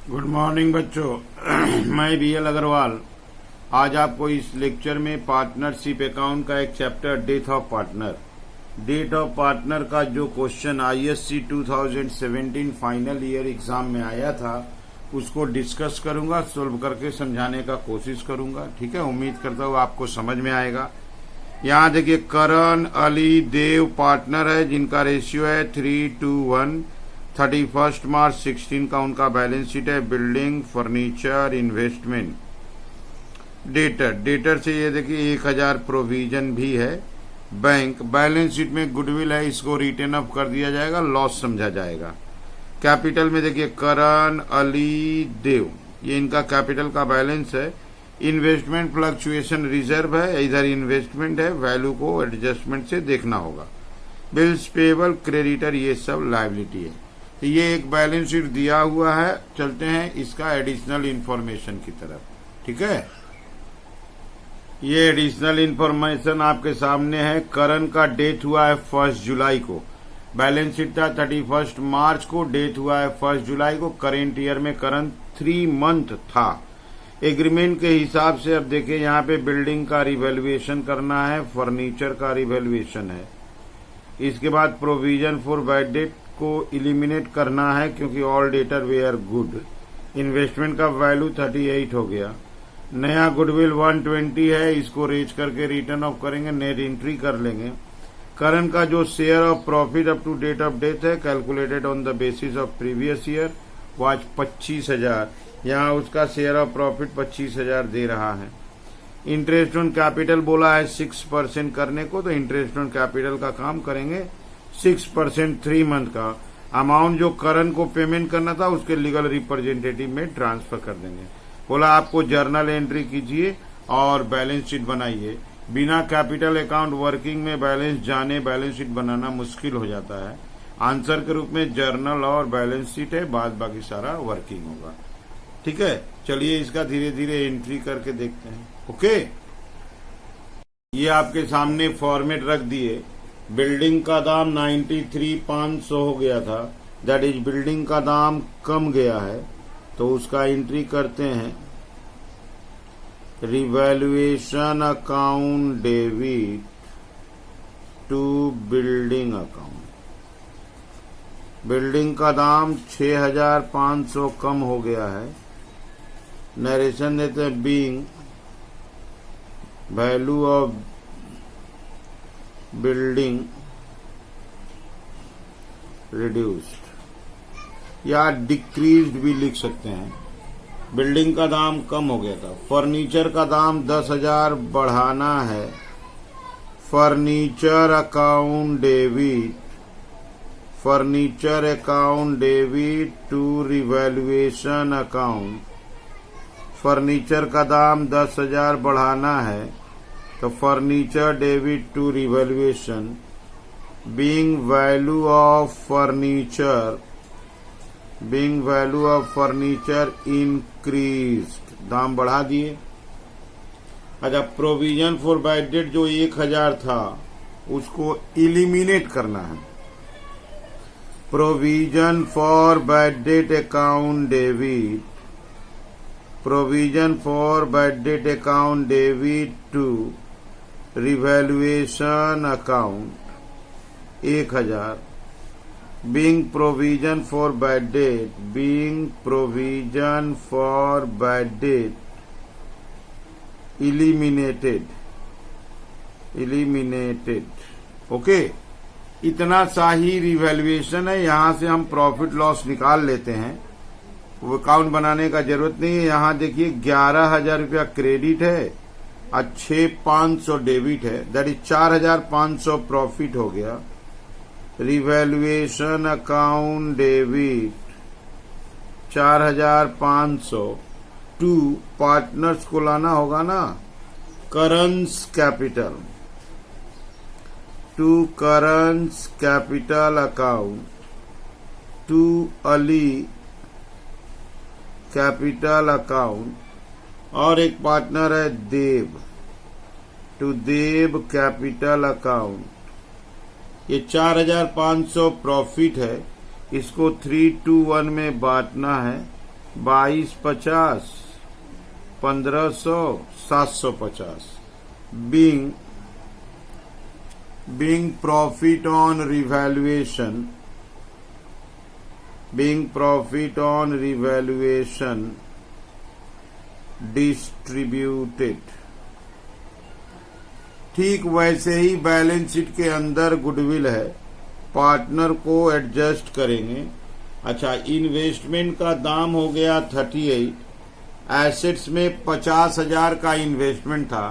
Good morning बच्चों। मैं BL Agarwal आज आपको इस लेक्चर में पार्टनरशिप अकाउंट का एक चैप्टर डेट ऑफ पार्टनर का जो question ISC 2017 final year exam में आया था उसको डिस्कस करूंगा, सोल्व करके समझाने का कोशिश करूंगा। ठीक है, उम्मीद करता हूँ आपको समझ में आएगा। यहाँ देखिए करण अली देव पार्टनर है जिनका रेशियो है 3:1। 31 मार्च 16 का उनका बैलेंस शीट है। Building, furniture, investment. डेटर से ये देखिए 1000 प्रोविजन भी है। बैंक बैलेंस शीट में गुडविल है, इसको रिटर्न अप कर दिया जाएगा, लॉस समझा जाएगा। कैपिटल में देखिए करण अली देव, ये इनका कैपिटल का बैलेंस है। इन्वेस्टमेंट फ्लक्चुएशन रिजर्व है, इधर इन्वेस्टमेंट है, वैल्यू को एडजस्टमेंट से देखना होगा। बिल्स पेबल, क्रेडिटर, ये सब लायबिलिटी है। तो ये एक बैलेंस शीट दिया हुआ है। चलते हैं इसका एडिशनल इंफॉर्मेशन की तरफ। ठीक है, ये एडिशनल इंफॉर्मेशन आपके सामने है। करण का डेथ हुआ है 1 जुलाई को। बैलेंस शीट था 31 मार्च को, डेथ हुआ है 1 जुलाई को। करेंट ईयर में करण 3 मंथ था। एग्रीमेंट के हिसाब से अब देखिए यहाँ पे बिल्डिंग का रिवैल्यूएशन करना है, फर्नीचर का रिवैल्यूएशन है। इसके बाद प्रोविजन फॉर बैड डेट को इलिमिनेट करना है क्योंकि all debtors were good. Investment का वैल्यू 38 हो गया। नया गुडविल 120 है, इसको रेज करके रिटर्न ऑफ करेंगे, नेट एंट्री कर लेंगे। करण का जो share of profit up to date of death है calculated on the basis of previous year was 25,000। यहाँ उसका शेयर ऑफ प्रॉफिट 25,000 दे रहा है। इंटरेस्ट ऑन कैपिटल बोला है 6% करने को, तो इंटरेस्ट ऑन कैपिटल का काम करेंगे 6% 3 मंथ का। अमाउंट जो करण को पेमेंट करना था उसके लीगल रिप्रेजेंटेटिव में ट्रांसफर कर देंगे। बोला आपको जर्नल एंट्री कीजिए और बैलेंस शीट बनाइए। बिना कैपिटल अकाउंट वर्किंग में बैलेंस शीट बनाना मुश्किल हो जाता है। आंसर के रूप में जर्नल और बैलेंस शीट है, बाद बाकी सारा वर्किंग होगा। ठीक है, चलिए इसका धीरे धीरे एंट्री करके देखते हैं। ओके, ये आपके सामने फॉर्मेट रख दिए। बिल्डिंग का दाम 93,500 हो गया था, दैट इज बिल्डिंग का दाम कम गया है, तो उसका एंट्री करते हैं। Revaluation account debit to building account. Building का दाम 6,500 कम हो गया है। नरेशन देते हैं being value of building reduced या डिक्रीज्ड भी लिख सकते हैं। बिल्डिंग का दाम कम हो गया था। फर्नीचर का दाम 10,000 बढ़ाना है। Furniture account debit to revaluation account. Furniture का दाम 10,000 बढ़ाना है, तो furniture debit to revaluation being value of furniture increased, दाम बढ़ा दिए। अच्छा, प्रोविजन फॉर बैड डेट जो 1000 था उसको इलिमिनेट करना है। Provision for bad debt account debit to revaluation account 1000 being provision for bad debt eliminated। Okay, इतना सा ही रिवैल्यूएशन है। यहां से हम प्रॉफिट लॉस निकाल लेते हैं, वो अकाउंट बनाने का जरूरत नहीं है। यहां देखिए 11,000 रुपया क्रेडिट है और 6,500 डेबिट है, दैट इज 4,500 प्रॉफिट हो गया। Revaluation account debit 4,500 to partners को लाना होगा ना, Karan's capital account to Ali capital account, और एक पार्टनर है Dev, to Dev capital account. ये 4,500 प्रॉफिट है, इसको 3:1 में बांटना है। 2250, 1500, 750. being profit on revaluation distributed. ठीक वैसे ही बैलेंस शीट के अंदर गुडविल है, पार्टनर को एडजस्ट करेंगे। अच्छा, इन्वेस्टमेंट का दाम हो गया 38, एसेट्स में 50,000 का इन्वेस्टमेंट था,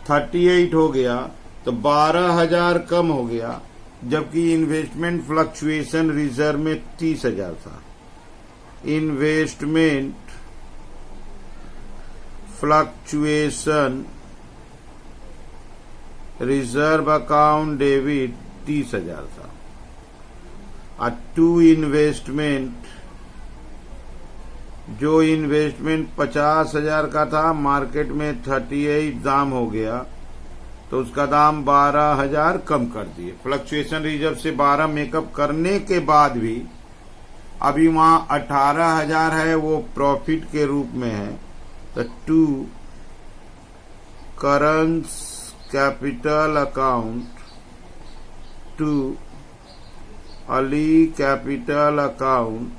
38 हो गया तो 12,000 कम हो गया, जबकि इन्वेस्टमेंट फ्लक्चुएशन रिजर्व में 30,000 था। Investment fluctuation reserve account debit 30,000 था। टू इन्वेस्टमेंट, जो इन्वेस्टमेंट 50,000 का था, मार्केट में 38 दाम हो गया तो उसका दाम 12,000 कम कर दिए। फ्लक्चुएशन रिजर्व से 12 मेकअप करने के बाद भी अभी वहां 18,000 है, वो प्रॉफिट के रूप में है। तो to Karan's capital account, to Ali capital account,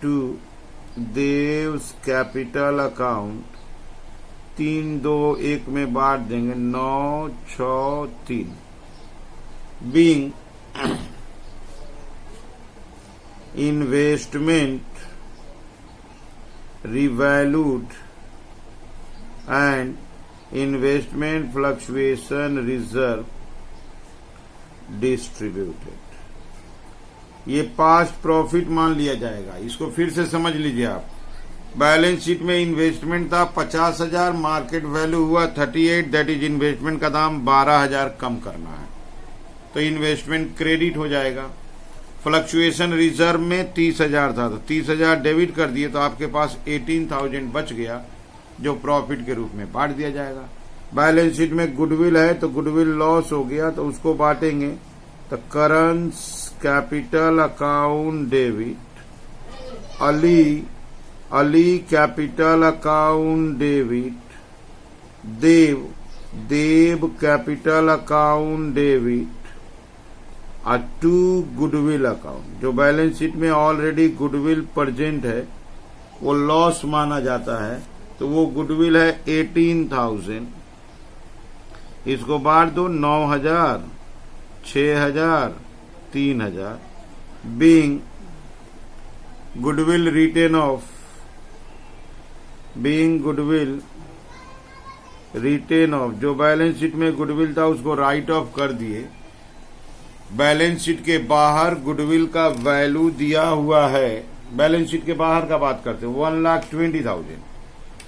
to Dev's capital account, 3 2 1 में बांट देंगे, 9 6 3। Being investment revalued and investment fluctuation reserve distributed. ये पास्ट प्रॉफिट मान लिया जाएगा। इसको फिर से समझ लीजिए आप। बैलेंस शीट में इन्वेस्टमेंट था 50,000, मार्केट वैल्यू हुआ 38, दैट इज इन्वेस्टमेंट का दाम 12,000 कम करना है, तो इन्वेस्टमेंट क्रेडिट हो जाएगा। फ्लक्चुएशन रिजर्व में 30,000 था, तो 30,000 डेबिट कर दिए तो आपके पास 18,000 बच गया, जो प्रॉफिट के रूप में बांट दिया जाएगा। बैलेंस शीट में गुडविल है तो गुडविल लॉस हो गया तो उसको बांटेंगे, तो Karan's capital account debit, Ali capital account debit, Dev capital account debit, to goodwill account. जो बैलेंस शीट में ऑलरेडी गुडविल प्रेजेंट है वो लॉस माना जाता है, तो वो गुडविल है 18,000। इसको बांट दो, 9,000, 6,000, 3,000। बीइंग गुडविल रिटेन ऑफ, जो बैलेंस शीट में गुडविल था उसको राइट ऑफ कर दिए। बैलेंस शीट के बाहर गुडविल का वैल्यू दिया हुआ है, बैलेंस शीट के बाहर का बात करते हैं, 1,20,000।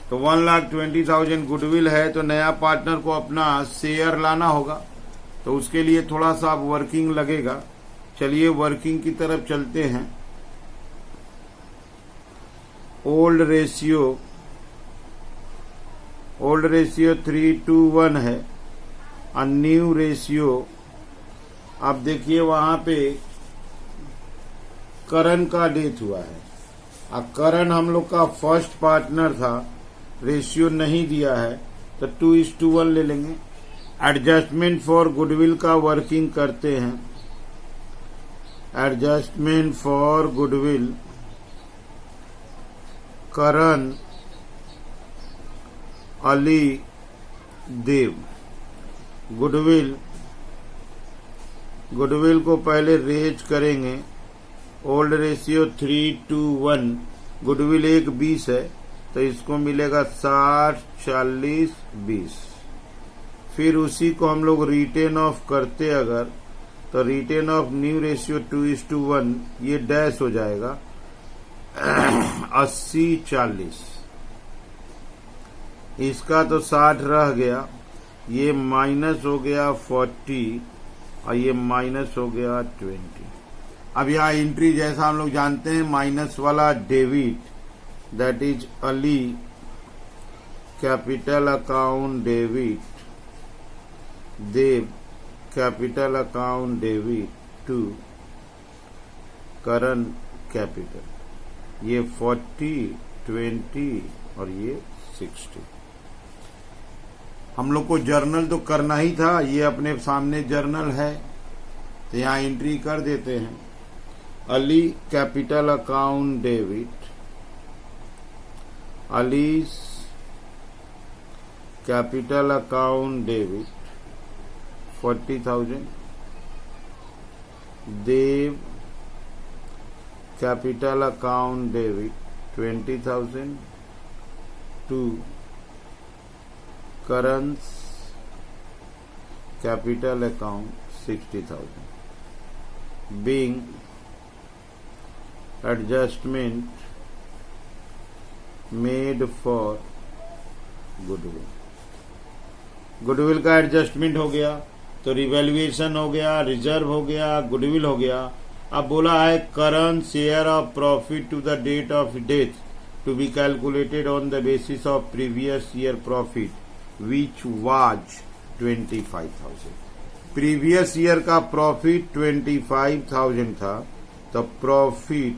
तो 1,20,000 गुडविल है, तो नया पार्टनर को अपना शेयर लाना होगा, तो उसके लिए थोड़ा सा वर्किंग लगेगा। चलिए वर्किंग की तरफ चलते हैं। ओल्ड रेशियो 3:1 है, और न्यू रेशियो, आप देखिए वहां पे करण का डेथ हुआ है, और करण हम लोग का फर्स्ट पार्टनर था, रेशियो नहीं दिया है तो 2:1 ले लेंगे। एडजस्टमेंट फॉर गुडविल का वर्किंग करते हैं। Adjustment for goodwill, Karan, Ali, Dev. Goodwill को पहले रेज करेंगे। ओल्ड रेशियो 3:1, गुडविल 1:20 है, तो इसको मिलेगा 60, 40, 20। फिर उसी को हम लोग रिटेन ऑफ करते अगर, तो रिटेन ऑफ न्यू रेशियो 2:1, ये डैश हो जाएगा 80, 40। इसका तो 60 रह गया, ये माइनस हो गया 40, और ये माइनस हो गया 20। अब यहाँ एंट्री जैसा हम लोग जानते हैं, माइनस वाला debit, that is Ali capital account debit, Dev capital account debit to Karan's capital. ये 40, 20 और ये 60। हम लोग को जर्नल तो करना ही था, ये अपने सामने जर्नल है तो यहाँ एंट्री कर देते हैं। Ali capital account debit, Ali's capital account debit 40,000, Dev capital account debit 20,000 to Karan's capital account 60,000, being adjustment made for goodwill. Goodwill का एडजस्टमेंट हो गया तो रिवैल्यूएशन हो गया, रिजर्व हो गया, गुडविल हो गया। अब बोला है Karan's share of profit to the date of death to be calculated on the basis of previous year profit which was 25,000। Previous year का प्रॉफिट 25,000 था, तो profit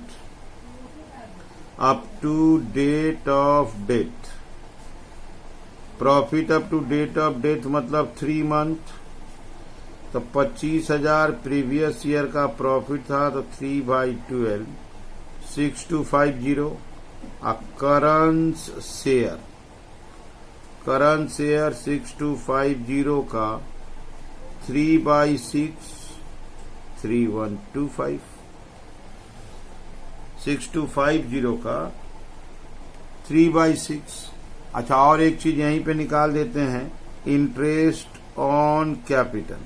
up to date of death, profit up to date of death मतलब 3 month, तो 25,000 previous year का profit था, तो 3/12 6250। Current share, current share 6250 का 3/6 3125, 6250 का 3/6। अच्छा, और एक चीज यहीं पे निकाल देते हैं, इंटरेस्ट ऑन कैपिटल।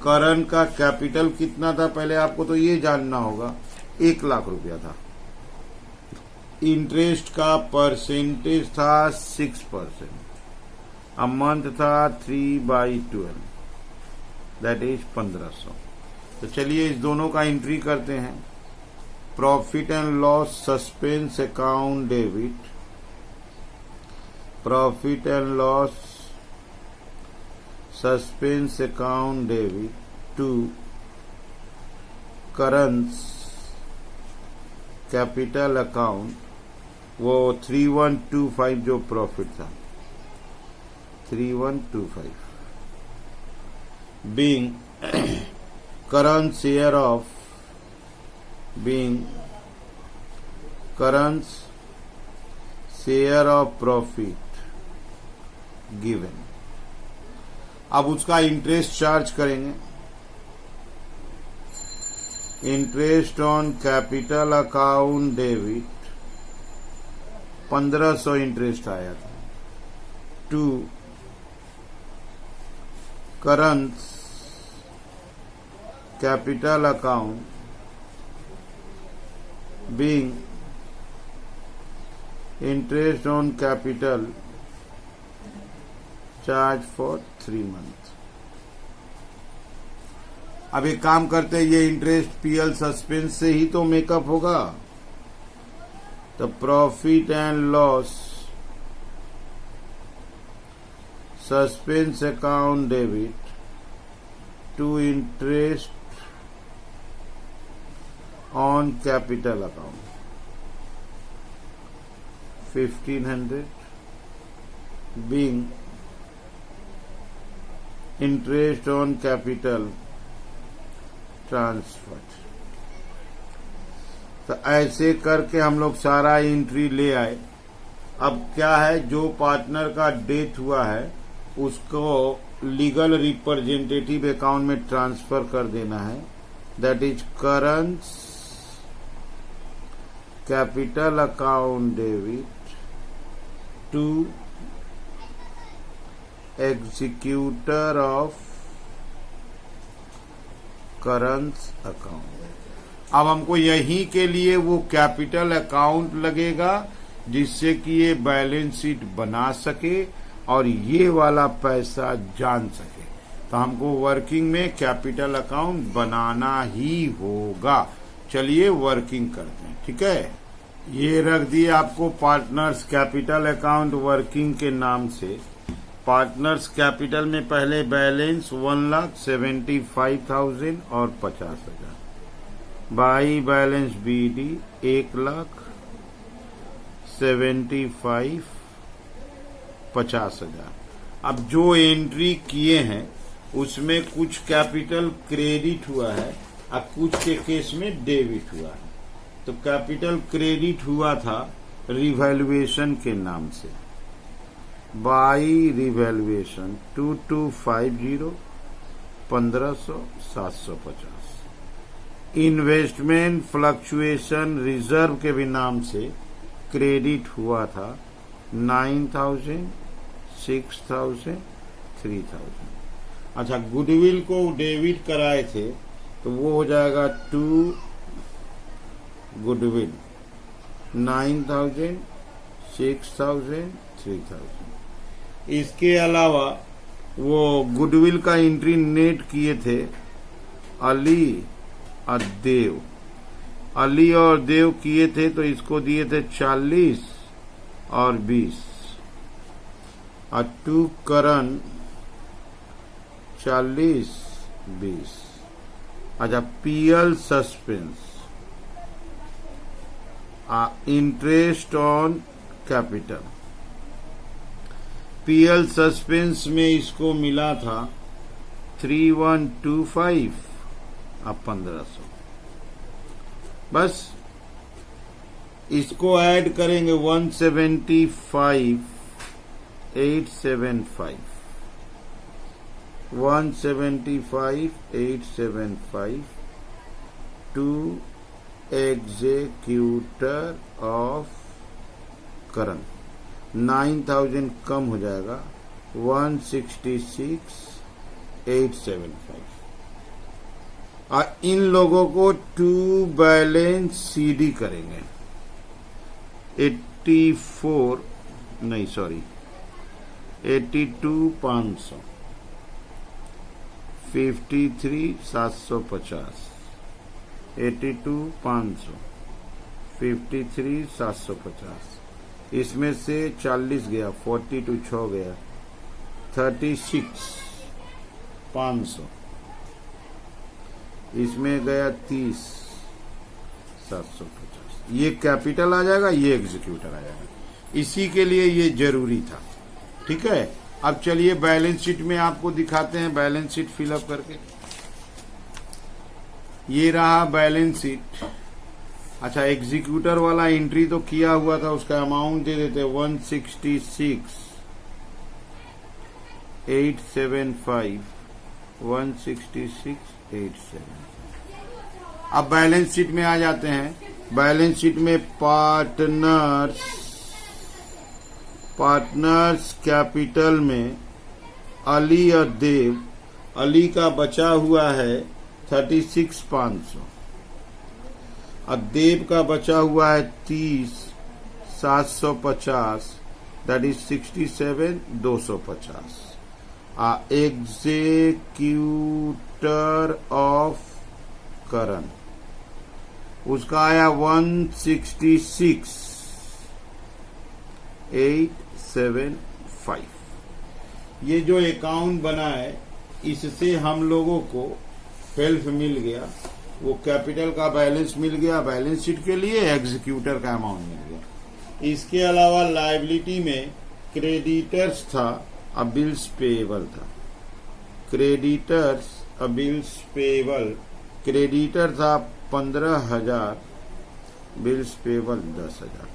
करंट का कैपिटल कितना था पहले आपको तो ये जानना होगा, 1 लाख रुपया था। इंटरेस्ट का परसेंटेज था 6%, अ मंथ था 3/12, दैट इज 1500। तो चलिए इस दोनों का एंट्री करते हैं। Profit and loss suspense account debit, profit and loss suspense account debit to Karan's capital account, वो 3125 जो प्रॉफिट था 3125, being current share of, being current share of profit given। अब उसका इंटरेस्ट चार्ज करेंगे। Interest on capital account debit 1500 interest आया था, to Karan's capital account being interest on capital charge for 3 month. अब एक काम करते हैं, ये इंटरेस्ट पीएल सस्पेंस से ही तो मेकअप होगा, तो profit and loss suspense account debit to interest on capital account 1500 being interest on capital transfer. तो ऐसे करके हम लोग सारा एंट्री ले आए। अब क्या है, जो पार्टनर का डेथ हुआ है उसको लीगल रिप्रेजेंटेटिव अकाउंट में ट्रांसफर कर देना है, that is Karan's capital account debit to executor of Karan's account. अब हमको यहीं के लिए वो कैपिटल अकाउंट लगेगा जिससे कि ये बैलेंस शीट बना सके और ये वाला पैसा जान सके। तो हमको वर्किंग में कैपिटल अकाउंट बनाना ही होगा। चलिए वर्किंग करते हैं, ठीक है। ये रख दिए आपको पार्टनर्स कैपिटल अकाउंट वर्किंग के नाम से। पार्टनर्स कैपिटल में पहले बैलेंस 1,75,000 और 50,000 बाई बैलेंस BD 1,75,50,000। अब जो एंट्री किए हैं उसमें कुछ कैपिटल क्रेडिट हुआ है और कुछ के केस में डेबिट हुआ है। तो कैपिटल क्रेडिट हुआ था रिवैल्यूएशन के नाम से, by revaluation 2250 1500 750। Investment fluctuation reserve के भी नाम से क्रेडिट हुआ था 9,000 6,000 3,000। अच्छा, गुडविल को डेबिट कराए थे तो वो हो जाएगा 2 गुडविल 9,000 6,000 3,000। इसके अलावा वो गुडविल का एंट्री नेट किए थे अली और देव। अली और देव किए थे तो इसको दिए थे 40 और 20 और 2 करण 40 20। अच्छा, PL suspense interest on capital. PL suspense में इसको मिला था 3125 और 1500। बस इसको ऐड करेंगे 175,875 175,875 टू एग्जीक्यूटर ऑफ करण। 9,000 कम हो जाएगा 166,875। और इन लोगों को टू बैलेंस CD करेंगे 82,500 53,750 82,500 53,750। इसमें से 40 गया 42 6 गया 36,500। इसमें गया 30,750। ये कैपिटल आ जाएगा, ये एग्जीक्यूटर आ जाएगा। इसी के लिए ये जरूरी था। ठीक है, अब चलिए बैलेंस शीट में आपको दिखाते हैं बैलेंस शीट फिलअप करके। ये रहा बैलेंस शीट। अच्छा, एग्जीक्यूटर वाला एंट्री तो किया हुआ था, उसका अमाउंट दे देते 166,875 166,875। अब बैलेंस शीट में आ जाते हैं। बैलेंस शीट में पार्टनर्स कैपिटल में अली और देव। अली का बचा हुआ है 36,500 और देव का बचा हुआ है 30,750 दैट इज 67,250। एग्जीक्यूटर ऑफ करण उसका आया 166,875। ये जो अकाउंट बना है इससे हम लोगों को हेल्प मिल गया, वो कैपिटल का बैलेंस मिल गया बैलेंस शीट के लिए, एग्जीक्यूटर का अमाउंट मिल गया। इसके अलावा लायबिलिटी में क्रेडिटर्स था और बिल्स पेएबल था। क्रेडिटर्स और बिल्स पेएबल, क्रेडिटर था 15,000, बिल्स पेएबल 10,000।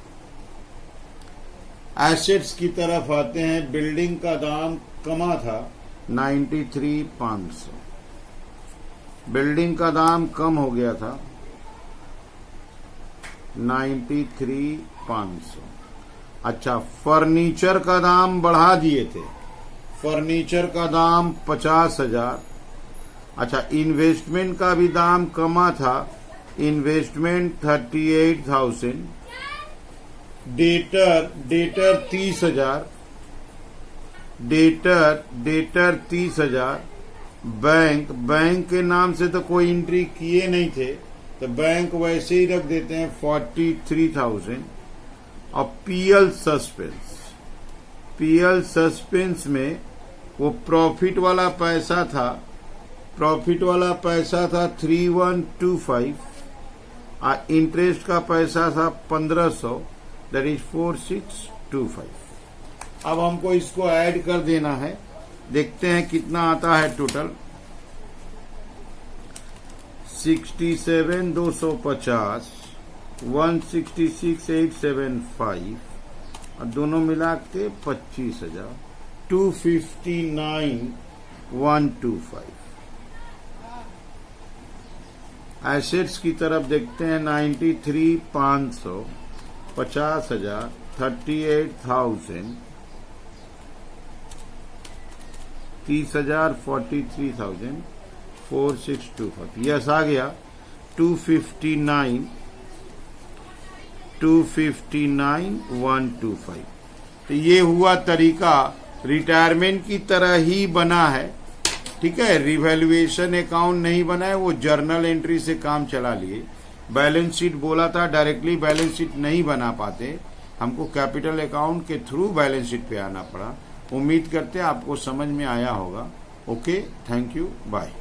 एसेट्स की तरफ आते हैं। बिल्डिंग का दाम कमा था 93,500, बिल्डिंग का दाम कम हो गया था 93,500। अच्छा, फर्नीचर का दाम बढ़ा दिए थे, फर्नीचर का दाम 50,000। अच्छा, इन्वेस्टमेंट का भी दाम कमा था, इन्वेस्टमेंट 38,000। Debtor 30,000, debtor 30,000। बैंक के नाम से तो कोई एंट्री किए नहीं थे तो बैंक वैसे ही रख देते हैं 43,000। और पीएल सस्पेंस में वो प्रॉफिट वाला पैसा था 3125 इंटरेस्ट का पैसा था 1500, दैट इज 4625। अब हमको इसको ऐड कर देना है, देखते हैं कितना आता है टोटल। 67,250, 166,875 और दोनों मिला के 25,000, 259,125। एसेट्स की तरफ देखते हैं 93,500, 50,000, 38,000, 30,000, 43,000, 4625। यस आ गया 259,125। तो ये हुआ तरीका, रिटायरमेंट की तरह ही बना है, ठीक है। रिवैल्यूएशन अकाउंट नहीं बना है, वो जर्नल एंट्री से काम चला लिए। बैलेंस शीट बोला था, डायरेक्टली बैलेंस शीट नहीं बना पाते, हमको कैपिटल अकाउंट के थ्रू बैलेंस शीट पे आना पड़ा। उम्मीद करते हैं आपको समझ में आया होगा। Okay, thank you, bye.